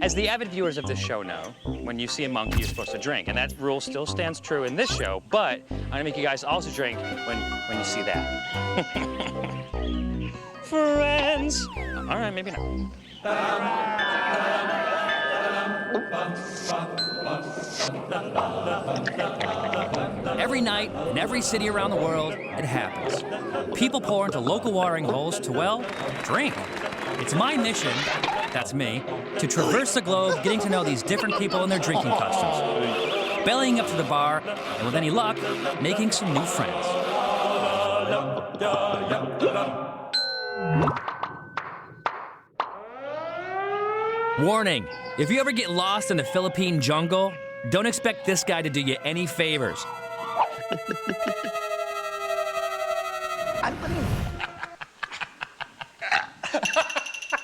As the avid viewers of this show know, when you see a monkey, you're supposed to drink, and that rule still stands true in this show, but I'm gonna make you guys also drink when you see that. Friends. All right, maybe not. Every night, in every city around the world, it happens. People pour into local watering holes to, well, drink. It's my mission, that's me, to traverse the globe, getting to know these different people in their drinking costumes, bellying up to the bar, and with any luck, making some new friends. Warning, if you ever get lost in the Philippine jungle, don't expect this guy to do you any favors.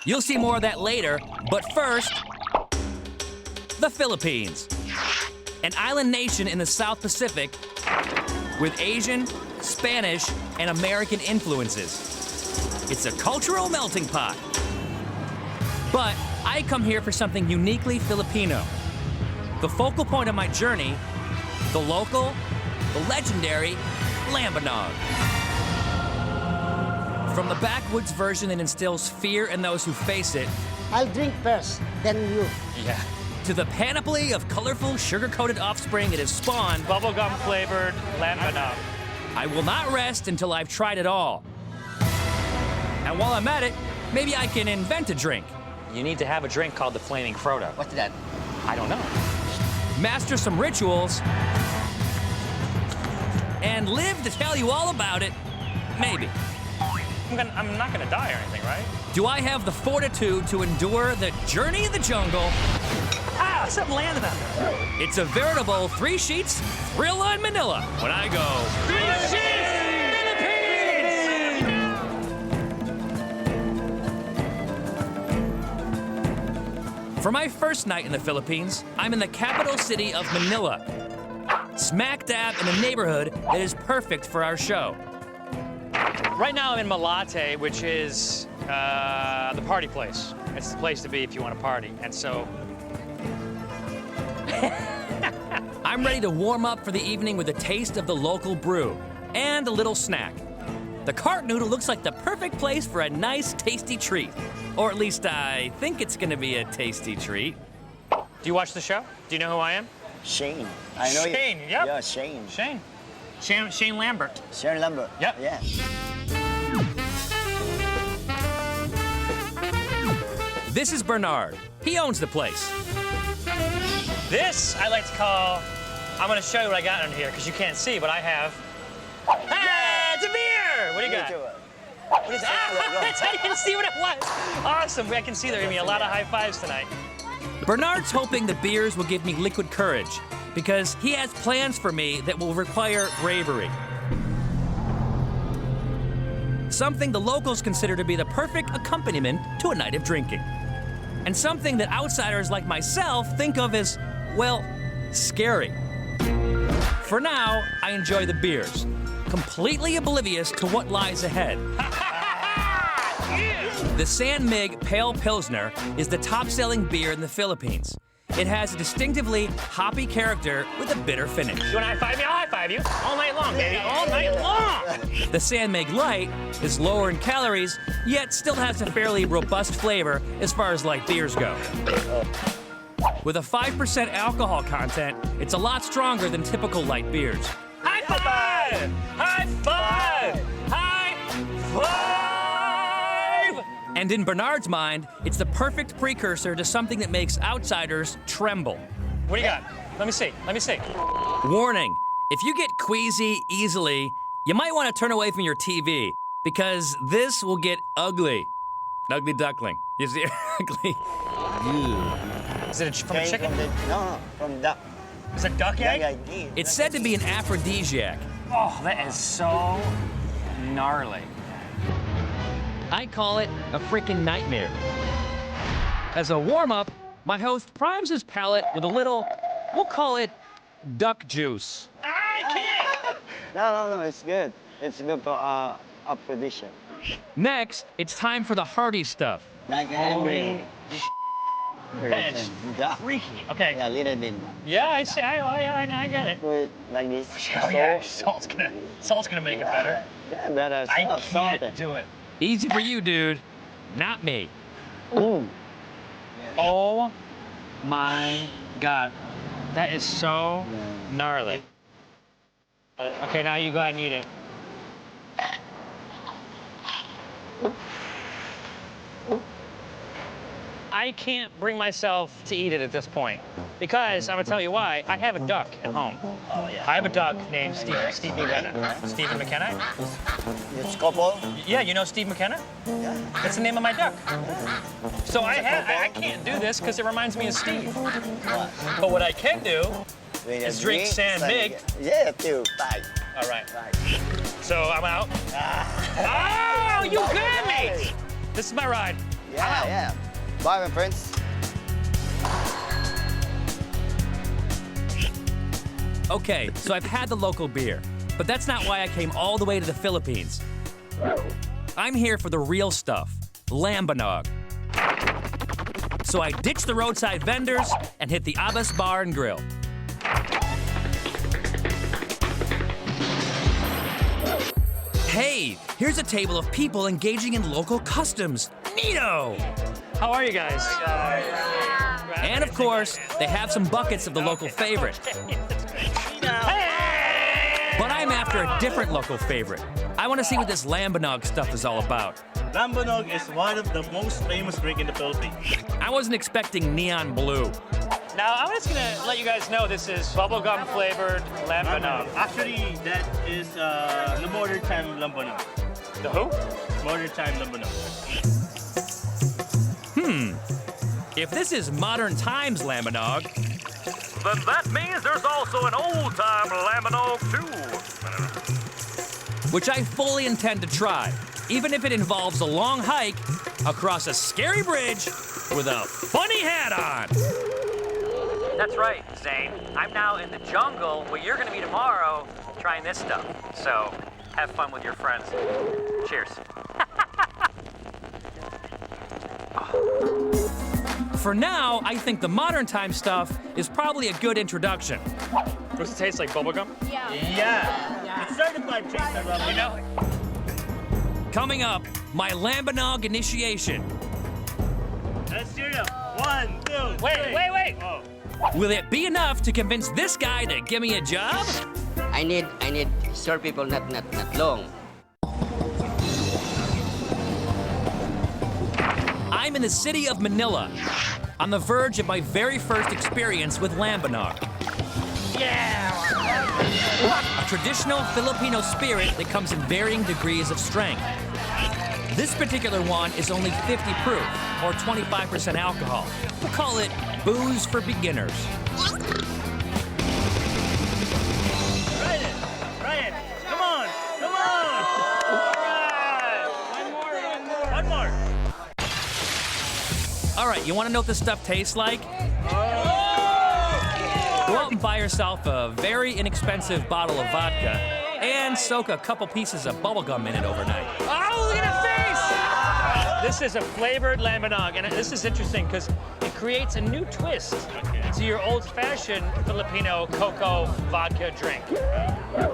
You'll see more of that later, but first, the Philippines. An island nation in the South Pacific with Asian, Spanish, and American influences. It's a cultural melting pot. But I come here for something uniquely Filipino. The focal point of my journey, the local, the legendary Lambanog. From the backwoods version that instills fear in those who face it, I'll drink first, then you. Yeah. to the panoply of colorful, sugar-coated offspring it has spawned, Bubblegum-flavored Lambanog. I will not rest until I've tried it all. And while I'm at it, maybe I can invent a drink. You need to have a drink called the Flaming Frodo. What's that? I don't know. Master some rituals, and live to tell you all about it, maybe. I'm not gonna die or anything, right? Do I have the fortitude to endure the journey of the jungle? Ah, something landed on me. It's a veritable three sheets thrill in Manila when I go. Three Philippines! For my first night in the Philippines, I'm in the capital city of Manila, smack dab in a neighborhood that is perfect for our show. Right now I'm in Malate, which is the party place. It's the place to be if you want to party. And so... I'm ready to warm up for the evening with a taste of the local brew and a little snack. The cart noodle looks like the perfect place for a nice, tasty treat. Or at least I think it's gonna be a tasty treat. Do you watch the show? Do you know who I am? Shane. I know Shane, you. yep. Yeah, Shane. Shane Lambert. Shane Lamprey. Yep. Yeah. This is Bernard. He owns the place. This I like to call, I'm gonna show you what I got under here, because you can't see, but I have, hey, it's a beer! What do you got? What is that? I didn't see what it was. Awesome, I can see there are gonna be a lot of high fives tonight. Bernard's hoping the beers will give me liquid courage because he has plans for me that will require bravery. Something the locals consider to be the perfect accompaniment to a night of drinking. And something that outsiders like myself think of as, well, scary. For now, I enjoy the beers, completely oblivious to what lies ahead. The San Mig Pale Pilsner is the top-selling beer in the Philippines. It has a distinctively hoppy character with a bitter finish. You wanna high five me? I'll high five you. All night long, baby, all night long. The San Mig Light is lower in calories, yet still has a fairly robust flavor as far as light beers go. With a 5% alcohol content, it's a lot stronger than typical light beers. High five! High five! High five! And in Bernard's mind, it's the perfect precursor to something that makes outsiders tremble. What do you got? Let me see, let me see. Warning, if you get queasy easily, you might want to turn away from your TV, because this will get ugly. Ugly duckling. You see, ugly. Is it from a chicken? No, from duck. Is it duck egg? It's said to be an aphrodisiac. Oh, that is so gnarly. I call it a freaking nightmare. As a warm-up, my host primes his palate with a little, we'll call it duck juice. I can't! No, it's good. It's good for aphrodisiac. Next, it's time for the hearty stuff. Like Henry. It's Duck. freaky. Okay. Yeah, little bit. Yeah, I see. I get it. Do it like this. Oh, yeah. Salt's gonna make it better. Yeah, better. I Salt. can't do it. Easy for you, dude. Not me. Oh my God. That is so gnarly. Okay, now you go ahead and eat it. I can't bring myself to eat it at this point because I'm gonna tell you why. I have a duck at home. Oh yeah. I have a duck named Steve McKenna. Stephen McKenna. It's couple. Yeah, you know Steve McKenna? Yeah. That's the name of my duck. So I can't do this because it reminds me of Steve. But what I can do is drink San Mig. Yeah, too. Bye. All right. So I'm out. Oh, you got me! This is my ride. Yeah, yeah. Bye, my friends. Okay, so I've had the local beer, but that's not why I came all the way to the Philippines. I'm here for the real stuff, Lambanog. So I ditched the roadside vendors and hit the Abbas Bar and Grill. Hey, here's a table of people engaging in local customs. Neato! How are you guys? And of course, they have some buckets of the local favorite. But I'm after a different local favorite. I want to see what this Lambanog stuff is all about. Lambanog is one of the most famous drink in the Philippines. I wasn't expecting neon blue. Now, I'm just gonna let you guys know this is bubblegum flavored Lambanog. Actually, that is the modern time Lambanog. The who? Modern time Lambanog. If this is modern times Lambanog, then that means there's also an old time Lambanog too. Which I fully intend to try, even if it involves a long hike across a scary bridge with a funny hat on. That's right, Zane. I'm now in the jungle where you're gonna be tomorrow trying this stuff. So, have fun with your friends. Cheers. For now, I think the modern time stuff is probably a good introduction. Does it taste like bubblegum? Yeah. It's certified chaser Lambanog. You know? Coming up, my Lambanog initiation. Let's do it. 1, 2, 3. Wait. Oh. Will it be enough to convince this guy to give me a job? I need short people, not long. I'm in the city of Manila, on the verge of my very first experience with Lambanog. A traditional Filipino spirit that comes in varying degrees of strength. This particular one is only 50 proof, or 25% alcohol. We'll call it booze for beginners. Ryan, come on. All right. One more. All right, you want to know what this stuff tastes like? Go out and buy yourself a very inexpensive bottle of vodka and soak a couple pieces of bubblegum in it overnight. Oh, look at his face! This is a flavored Lambanog, and this is interesting because it creates a new twist to your old-fashioned Filipino cocoa vodka drink.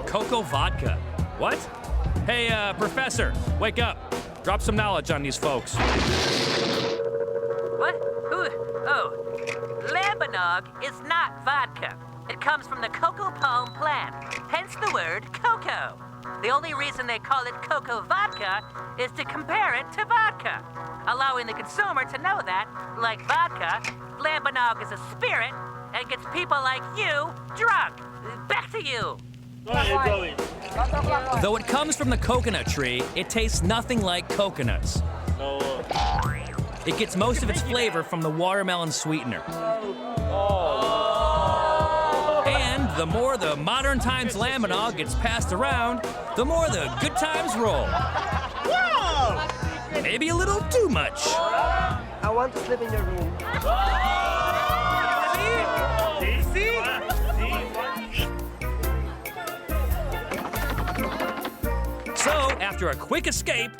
Cocoa vodka? What? Hey, professor, wake up. Drop some knowledge on these folks. What? Who? Oh. Lambanog is not vodka. It comes from the cocoa palm plant, hence the word cocoa. The only reason they call it cocoa vodka is to compare it to vodka, allowing the consumer to know that, like vodka, Lambanog is a spirit and gets people like you drunk. Back to you. Go in. Though it comes from the coconut tree, it tastes nothing like coconuts. So, It gets most of its flavor from the watermelon sweetener. And the more the modern times Lambanog gets passed around, the more the good times roll. Maybe a little too much. I want to sleep in your room. So, after a quick escape,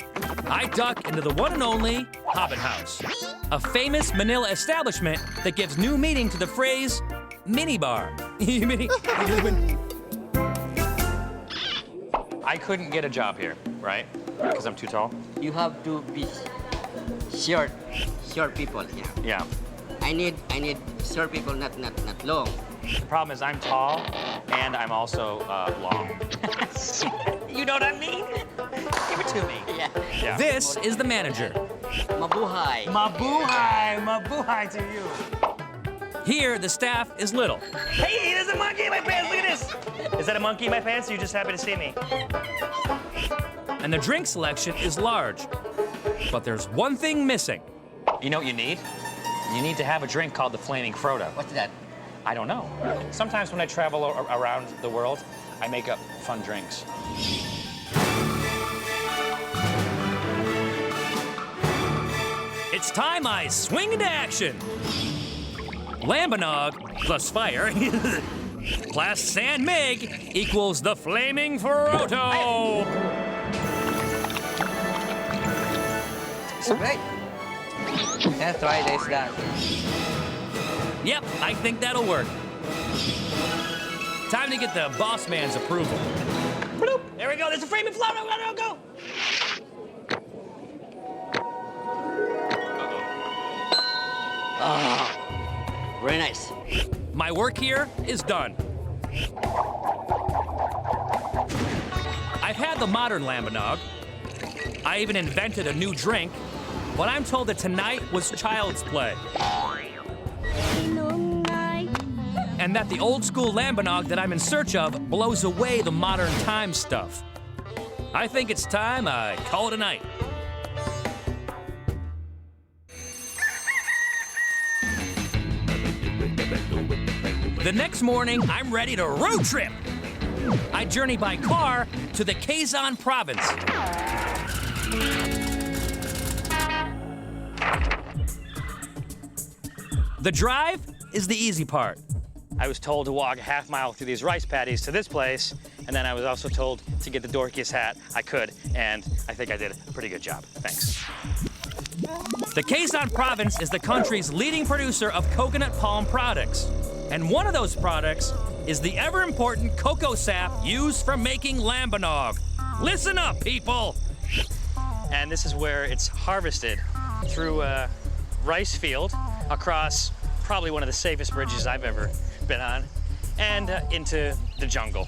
I duck into the one and only Hobbit House, a famous Manila establishment that gives new meaning to the phrase minibar. I couldn't get a job here, right? Because I'm too tall? You have to be short people. Yeah. Yeah. I need short people, not long. The problem is I'm tall and I'm also long. You know what I mean? Give it to me. Yeah. Yeah. This is the manager. Mabuhay. Mabuhay to you. Here, the staff is little. Hey, there's a monkey in my pants, look at this. Is that a monkey in my pants or you just happy to see me? And the drink selection is large. But there's one thing missing. You know what you need? You need to have a drink called the Flaming Frodo. What's that? I don't know. Sometimes when I travel around the world, I make up fun drinks. It's time I swing into action. Lambanog plus fire plus San Mig equals the Flaming Frodo. Great. Let's try this that. Yep, I think that'll work. Time to get the boss man's approval. Bloop. There we go. There's a Flaming Frodo. Go. Very nice. My work here is done. I've had the modern Lambanog. I even invented a new drink, but I'm told that tonight was child's play. And that the old school Lambanog that I'm in search of blows away the modern time stuff. I think it's time I call it a night. The next morning, I'm ready to road trip. I journey by car to the Quezon province. The drive is the easy part. I was told to walk a half mile through these rice paddies to this place, and then I was also told to get the dorkiest hat I could, and I think I did a pretty good job. Thanks. The Quezon province is the country's leading producer of coconut palm products. And one of those products is the ever-important cocoa sap used for making Lambanog. Listen up, people! And this is where it's harvested through a rice field across probably one of the safest bridges I've ever been on, and into the jungle.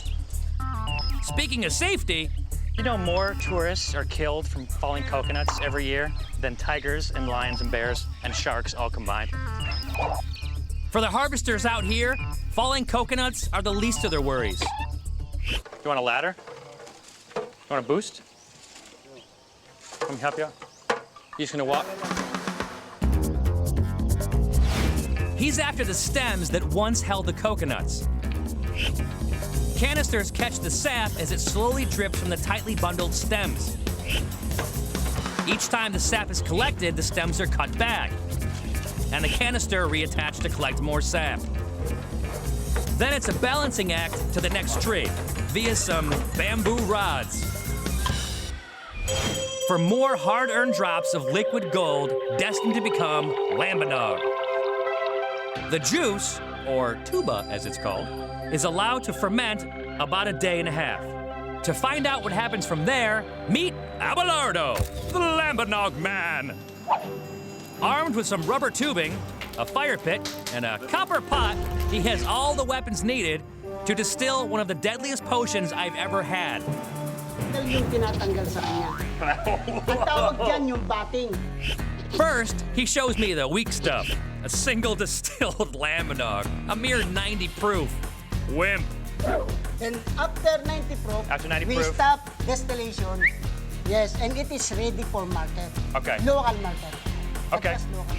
Speaking of safety, you know more tourists are killed from falling coconuts every year than tigers and lions and bears and sharks all combined. for the harvesters out here, falling coconuts are the least of their worries. You want a ladder? You want a boost? Let me help you out. You just gonna walk? He's after the stems that once held the coconuts. Canisters catch the sap as it slowly drips from the tightly bundled stems. Each time the sap is collected, the stems are cut back, and the canister reattached to collect more sap. Then it's a balancing act to the next tree via some bamboo rods. For more hard-earned drops of liquid gold destined to become Lambanog. The juice, or tuba as it's called, is allowed to ferment about a day and a half. To find out what happens from there, meet Abelardo, the Lambanog man. Armed with some rubber tubing, a fire pit, and a copper pot, he has all the weapons needed to distill one of the deadliest potions I've ever had. Yung tinatanggal sa kanya. Ang tawag dyan yung batting. First, he shows me the weak stuff, a single distilled Lambanog, a mere 90 proof. Wimp. And after 90 proof, After 90 we proof. stop distillation. Yes, and it is ready for market. Okay. Local market. Okay. Just local.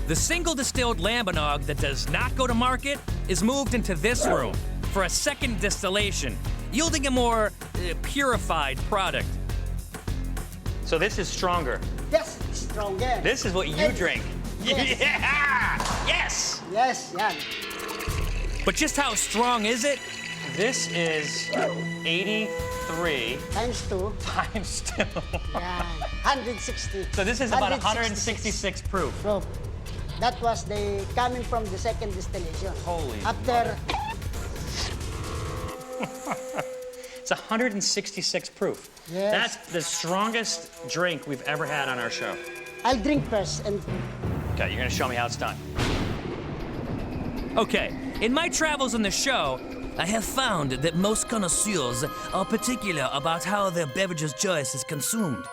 The single distilled Lambanog that does not go to market is moved into this room for a second distillation, yielding a more purified product. So this is stronger. Yes, stronger. This is what you And- drink. Yes. Yeah! Yes! Yes, yan. But just how strong is it? This is 80 3 Times 2. times 2. Yan. 160. So this is about 166 proof. Proof. That was the coming from the second distillation. Holy After, It's 166 proof. Yes. That's the strongest drink we've ever had on our show. I'll drink first and Okay, you're gonna show me how it's done. Okay, in my travels on the show, I have found that most connoisseurs are particular about how their beverage's choice is consumed.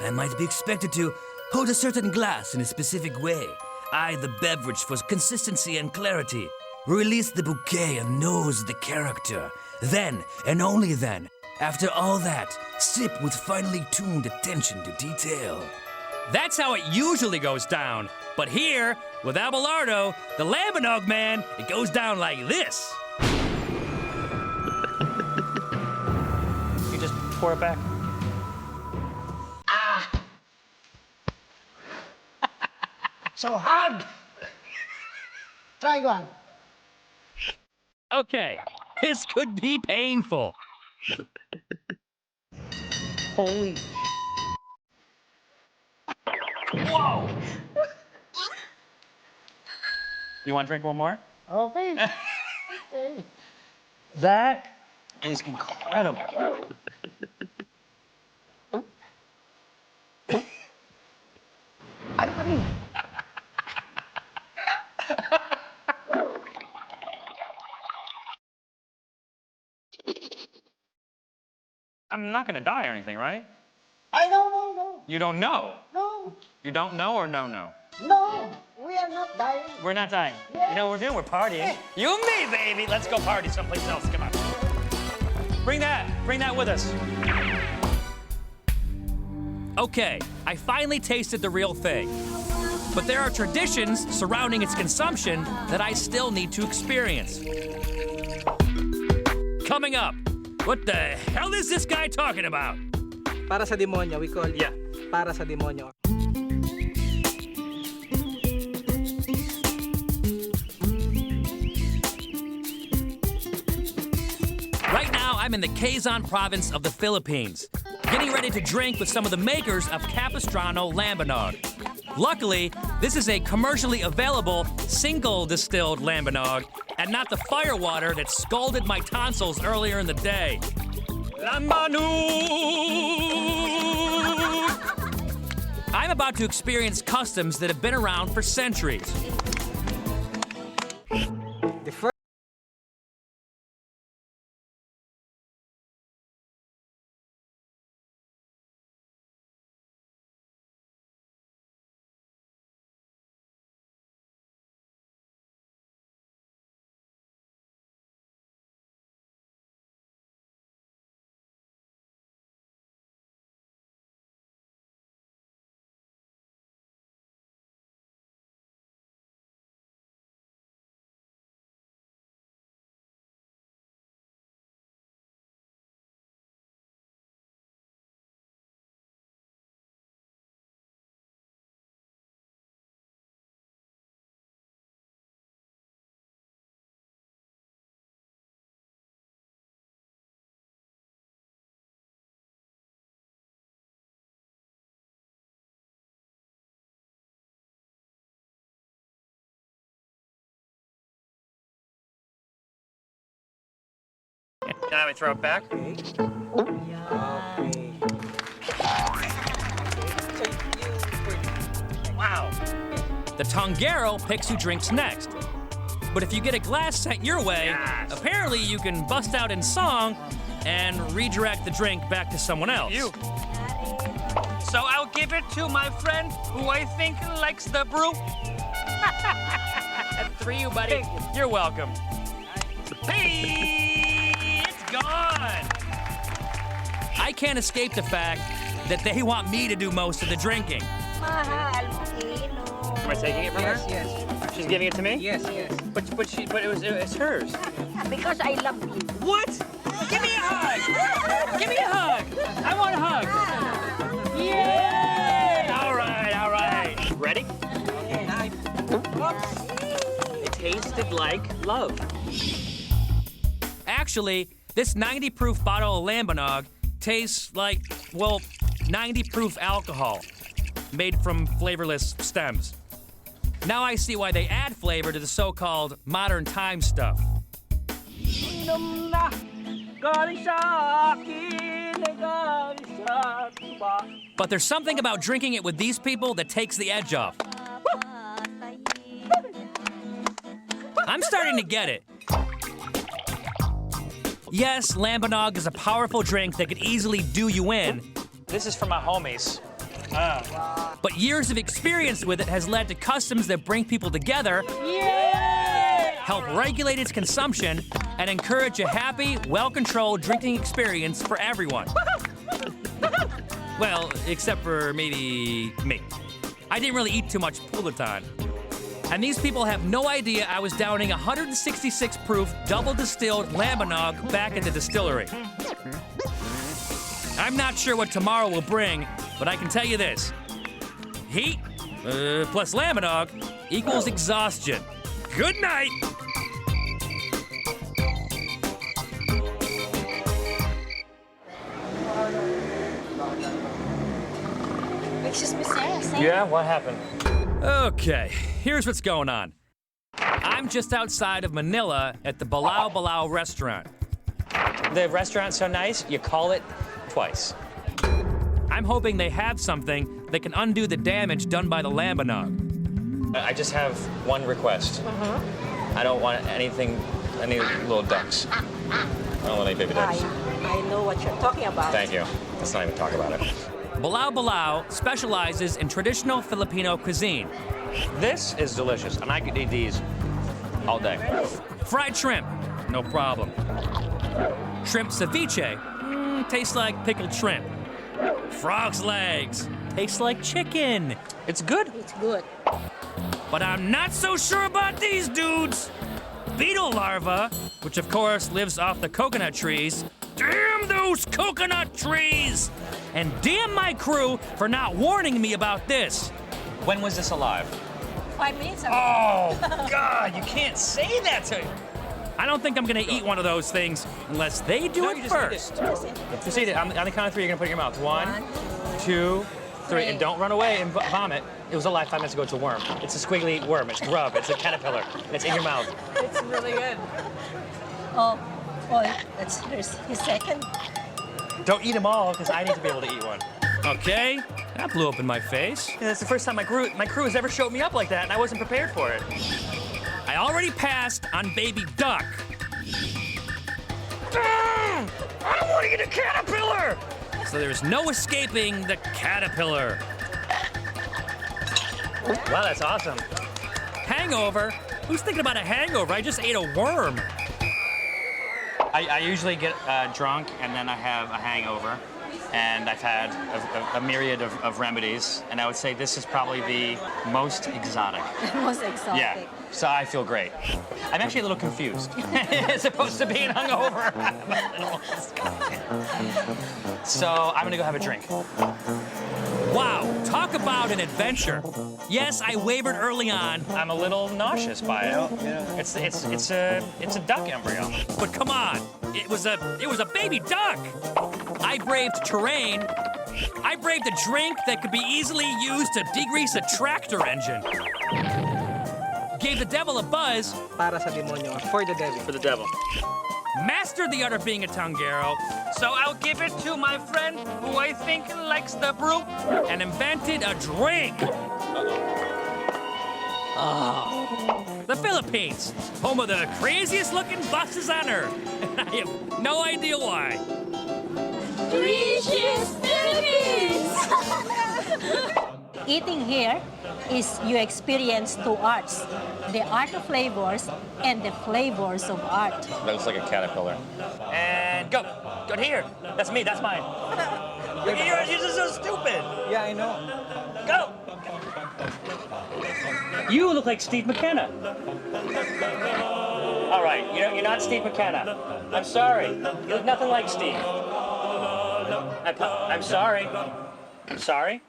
I might be expected to hold a certain glass in a specific way, eye the beverage for consistency and clarity, release the bouquet and nose the character. Then, and only then, after all that, sip with finely tuned attention to detail. That's how it usually goes down. But here, with Abelardo, the Lambanog man, it goes down like this. You just pour it back. so hard. Try one. Okay, this could be painful. Holy. Whoa! You want to drink one more? Okay. Okay. That is incredible. I'm not gonna die or anything, right? I don't know. You don't know. No. You don't know or no? No. We are not dying. We're not dying. You know what we're doing? We're partying. You and me, baby. Let's go party someplace else. Come on. Bring that with us. Okay, I finally tasted the real thing. But there are traditions surrounding its consumption that I still need to experience. Coming up, what the hell is this guy talking about? Para sa demonyo, we call it. Yeah. Para sa demonyo. Right now, I'm in the Quezon province of the Philippines, getting ready to drink with some of the makers of Capistrano Lambanog. Luckily, this is a commercially available, single distilled Lambanog, and not the firewater that scalded my tonsils earlier in the day. Lambanog! I'm about to experience customs that have been around for centuries. The first Now we throw it back. Okay. Wow. The Tongero picks who drinks next. But if you get a glass sent your way, Yes. apparently you can bust out in song and redirect the drink back to someone else. You. So I'll give it to my friend who I think likes the brew. For you, buddy. You're welcome. Hey, it's gone. I can't escape the fact that they want me to do most of the drinking. Am I taking it from Yes, her? yes. She's giving it to me? Yes, yes. But it's hers. Because I love you. What? Give me a hug! Give me a hug! I want a hug! Yay! All right. Ready? It tasted like love. Actually, This 90 proof bottle of Lambanog tastes like, well, 90 proof alcohol made from flavorless stems. Now I see why they add flavor to the so-called modern time stuff. But there's something about drinking it with these people that takes the edge off. I'm starting to get it. Yes, Lambanog is a powerful drink that could easily do you in. This is for my homies. But years of experience with it has led to customs that bring people together, help regulate its consumption, and encourage a happy, well-controlled drinking experience for everyone. Well, except for maybe me. I didn't really eat too much Pulaton. And these people have no idea I was downing 166 proof double distilled Lambanog back at the distillery. I'm not sure what tomorrow will bring, but I can tell you this. Heat plus Lambanog equals exhaustion. Good night. Excuse me, sir. Yeah, what happened? Okay, here's what's going on. I'm just outside of Manila at the Balao Balao restaurant. The restaurant's so nice, you call it twice. I'm hoping they have something that can undo the damage done by the Lambanog. I just have one request. I don't want any little ducks. I don't want any baby ducks. I know what you're talking about. Thank you. Let's not even talk about it. Balao Balao specializes in traditional Filipino cuisine. This is delicious, and I could eat these all day. Fried shrimp, no problem. Shrimp ceviche, tastes like pickled shrimp. Frog's legs, tastes like chicken. It's good. It's good. But I'm not so sure about these dudes. Beetle larva, which of course lives off the coconut trees. Damn those coconut trees! And damn my crew for not warning me about this. When was this alive? 5 minutes ago. Oh, God, you can't say that to... I don't think I'm gonna eat one of those things unless they do it first. Just eat it. On the count of three, you're gonna put it in your mouth. 1, 2, 3. And don't run away and vomit. It was alive 5 minutes ago. It's a worm. It's a squiggly worm. It's grub. It's a caterpillar. And it's in your mouth. It's really good. Oh, that's his second. Don't eat them all, because I need to be able to eat one. Okay, that blew up in my face. Yeah, that's the first time my crew has ever showed me up like that, and I wasn't prepared for it. I already passed on baby duck. I don't want to eat a caterpillar! So there's no escaping the caterpillar. Wow, that's awesome. Hangover? Who's thinking about a hangover? I just ate a worm. I usually get drunk, and then I have a hangover. And I've had a myriad of remedies, and I would say this is probably the most exotic. Most exotic. Yeah, so I feel great. I'm actually a little confused, as opposed to being hungover. So I'm gonna go have a drink. Wow, talk about an adventure. Yes, I wavered early on. I'm a little nauseous by it. It's a duck embryo. But come on, it was a baby duck. I braved terrain. I braved a drink that could be easily used to degrease a tractor engine. Gave the devil a buzz. Para sa demonyo, for the devil. For the devil. Mastered the art of being a tanguero. So I'll give it to my friend who I think likes the brew. And invented a drink. The Philippines, home of the craziest looking buses on earth. And I have no idea why. Delicious Philippines! Eating here is you experience two arts, the art of flavors and the flavors of art. That looks like a caterpillar. And go. Go to here. That's me. That's mine. Look at yours. Yours is so stupid. Yeah, I know. Go. You look like Steve McKenna. All right. You're not Steve McKenna. I'm sorry. You look nothing like Steve. I'm sorry. I'm sorry.